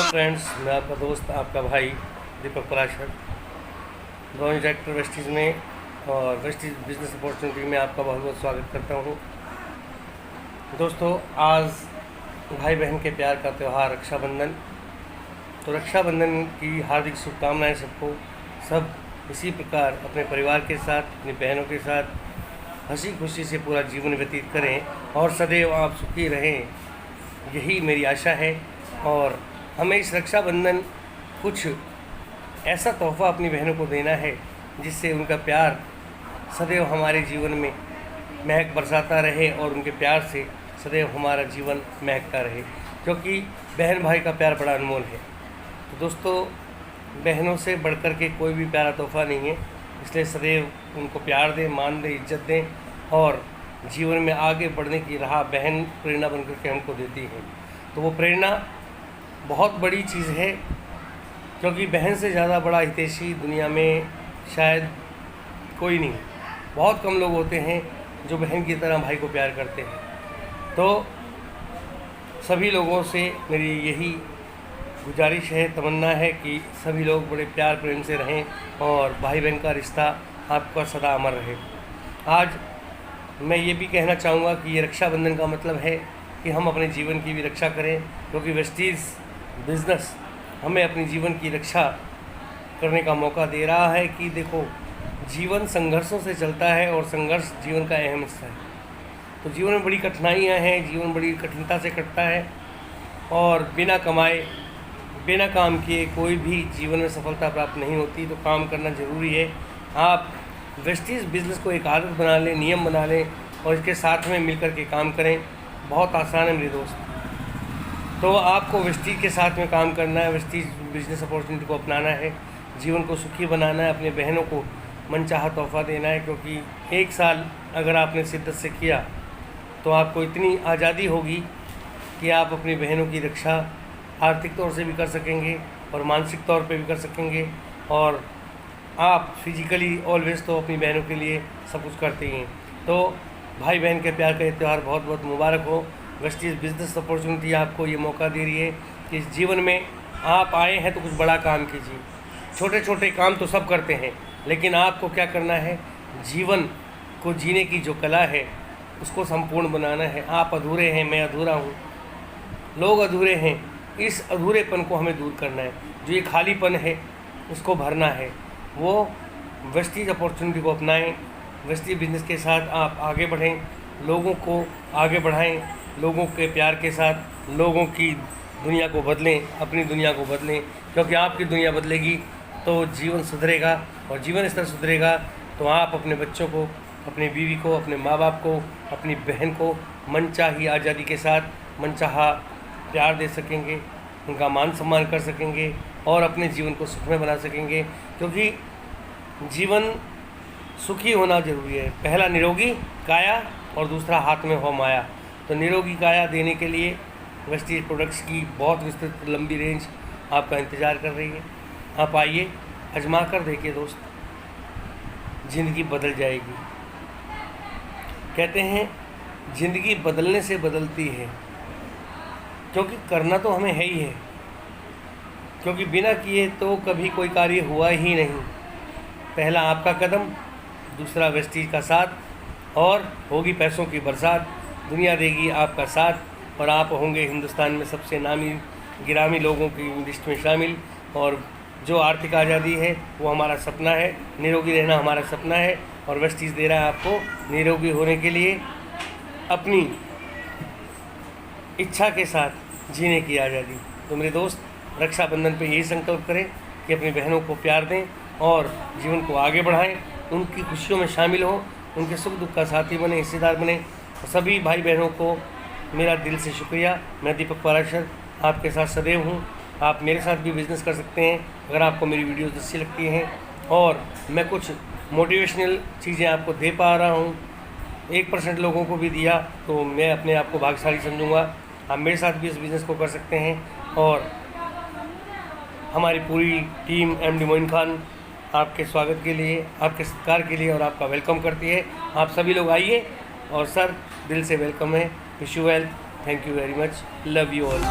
Friends, मैं आपका दोस्त आपका भाई दीपक पराशर, ब्रांच डायरेक्टर वेस्टीज़ में और वेस्टीज़ बिजनेस अपॉर्चुनिटी में आपका बहुत बहुत स्वागत करता हूँ। दोस्तों, आज भाई बहन के प्यार का त्यौहार रक्षाबंधन। तो रक्षाबंधन की हार्दिक शुभकामनाएं सबको। सब इसी प्रकार अपने परिवार के साथ, अपनी बहनों के साथ हंसी खुशी से पूरा जीवन व्यतीत करें और सदैव आप सुखी रहें, यही मेरी आशा है। और हमें इस रक्षाबंधन कुछ ऐसा तोहफ़ा अपनी बहनों को देना है जिससे उनका प्यार सदैव हमारे जीवन में महक बरसाता रहे और उनके प्यार से सदैव हमारा जीवन महकता रहे, क्योंकि बहन भाई का प्यार बड़ा अनमोल है। तो दोस्तों, बहनों से बढ़कर के कोई भी प्यारा तोहफ़ा नहीं है, इसलिए सदैव उनको प्यार दें, मान दें, इज्जत दें और जीवन में आगे बढ़ने की राह बहन प्रेरणा बनकर के हमको देती है। तो वो प्रेरणा बहुत बड़ी चीज़ है, क्योंकि बहन से ज़्यादा बड़ा हितैषी दुनिया में शायद कोई नहीं। बहुत कम लोग होते हैं जो बहन की तरह भाई को प्यार करते हैं। तो सभी लोगों से मेरी यही गुजारिश है, तमन्ना है कि सभी लोग बड़े प्यार प्रेम से रहें और भाई बहन का रिश्ता आपका सदा अमर रहे। आज मैं ये भी कहना चाहूँगा कि ये रक्षाबंधन का मतलब है कि हम अपने जीवन की भी रक्षा करें, क्योंकि वेस्टीज़ बिज़नेस हमें अपनी जीवन की रक्षा करने का मौका दे रहा है। कि देखो, जीवन संघर्षों से चलता है और संघर्ष जीवन का अहम हिस्सा है। तो जीवन में बड़ी कठिनाइयाँ हैं, जीवन बड़ी कठिनता से कटता है और बिना कमाए, बिना काम किए कोई भी जीवन में सफलता प्राप्त नहीं होती। तो काम करना ज़रूरी है। आप वेस्टीज़ बिज़नेस को एक आदत बना लें, नियम बना लें और इसके साथ में मिलकर के काम करें। बहुत आसान है मेरे दोस्त। तो आपको वेस्टीज़ के साथ में काम करना है, वेस्टीज़ बिज़नेस अपॉर्चुनिटी को अपनाना है, जीवन को सुखी बनाना है, अपने बहनों को मनचाहा तोहफ़ा देना है। क्योंकि एक साल अगर आपने शिद्दत से किया तो आपको इतनी आज़ादी होगी कि आप अपनी बहनों की रक्षा आर्थिक तौर से भी कर सकेंगे और मानसिक तौर पे भी कर सकेंगे। और आप फिजिकली ऑलवेज तो अपनी बहनों के लिए सब कुछ करते ही हैं। तो भाई बहन के प्यार का ये त्यौहार बहुत बहुत मुबारक हो। वेस्टीज़ बिज़नेस अपॉर्चुनिटी आपको ये मौका दे रही है कि इस जीवन में आप आए हैं तो कुछ बड़ा काम कीजिए। छोटे छोटे काम तो सब करते हैं, लेकिन आपको क्या करना है, जीवन को जीने की जो कला है उसको संपूर्ण बनाना है। आप अधूरे हैं, मैं अधूरा हूँ, लोग अधूरे हैं। इस अधूरेपन को हमें दूर करना है। जो ये खालीपन है उसको भरना है। वो वेस्टीज़ अपॉर्चुनिटी को अपनाएं, वेस्टीज़ बिज़नेस के साथ आप आगे बढ़ें, लोगों को आगे बढ़ाएं, लोगों के प्यार के साथ लोगों की दुनिया को बदलें, अपनी दुनिया को बदलें। क्योंकि आपकी दुनिया बदलेगी तो जीवन सुधरेगा और जीवन स्तर सुधरेगा तो आप अपने बच्चों को, अपनी बीवी को, अपने माँ बाप को, अपनी बहन को मनचाही आज़ादी के साथ मनचाहा प्यार दे सकेंगे, उनका मान सम्मान कर सकेंगे और अपने जीवन को सुखमय बना सकेंगे। क्योंकि जीवन सुखी होना ज़रूरी है। पहला निरोगी काया और दूसरा हाथ में हो माया। तो निरोगी काया देने के लिए वेस्टीज़ प्रोडक्ट्स की बहुत विस्तृत लंबी रेंज आपका इंतज़ार कर रही है। आप आइए, आजमा कर देखिए दोस्त, ज़िंदगी बदल जाएगी। कहते हैं ज़िंदगी बदलने से बदलती है, क्योंकि करना तो हमें है ही है। क्योंकि बिना किए तो कभी कोई कार्य हुआ ही नहीं। पहला आपका कदम, दूसरा वेस्टीज़ का साथ और होगी पैसों की बरसात। दुनिया देगी आपका साथ और आप होंगे हिंदुस्तान में सबसे नामी गिरामी लोगों की लिस्ट में शामिल। और जो आर्थिक आज़ादी है वो हमारा सपना है, निरोगी रहना हमारा सपना है और वेस्टीज़ दे रहा है आपको निरोगी होने के लिए अपनी इच्छा के साथ जीने की आज़ादी। तो मेरे दोस्त, रक्षाबंधन पे यही संकल्प करें कि अपनी बहनों को प्यार दें और जीवन को आगे बढ़ाएं, उनकी खुशियों में शामिल हों, उनके सुख दुख का साथी बने, हिस्सेदार बने। सभी भाई बहनों को मेरा दिल से शुक्रिया। मैं दीपक पराशर आपके साथ सदैव हूँ। आप मेरे साथ भी बिज़नेस कर सकते हैं अगर आपको मेरी वीडियोज़ अच्छी लगती हैं और मैं कुछ मोटिवेशनल चीज़ें आपको दे पा रहा हूँ। 1% लोगों को भी दिया तो मैं अपने आप को भाग्यशाली समझूंगा। आप मेरे साथ भी इस बिज़नेस को कर सकते हैं और हमारी पूरी टीम MD मोइन खान आपके स्वागत के लिए, आपके सत्कार के लिए और आपका वेलकम करती है। आप सभी लोग आइए और सर दिल से वेलकम है। Wish you well. Thank you very much, love you all.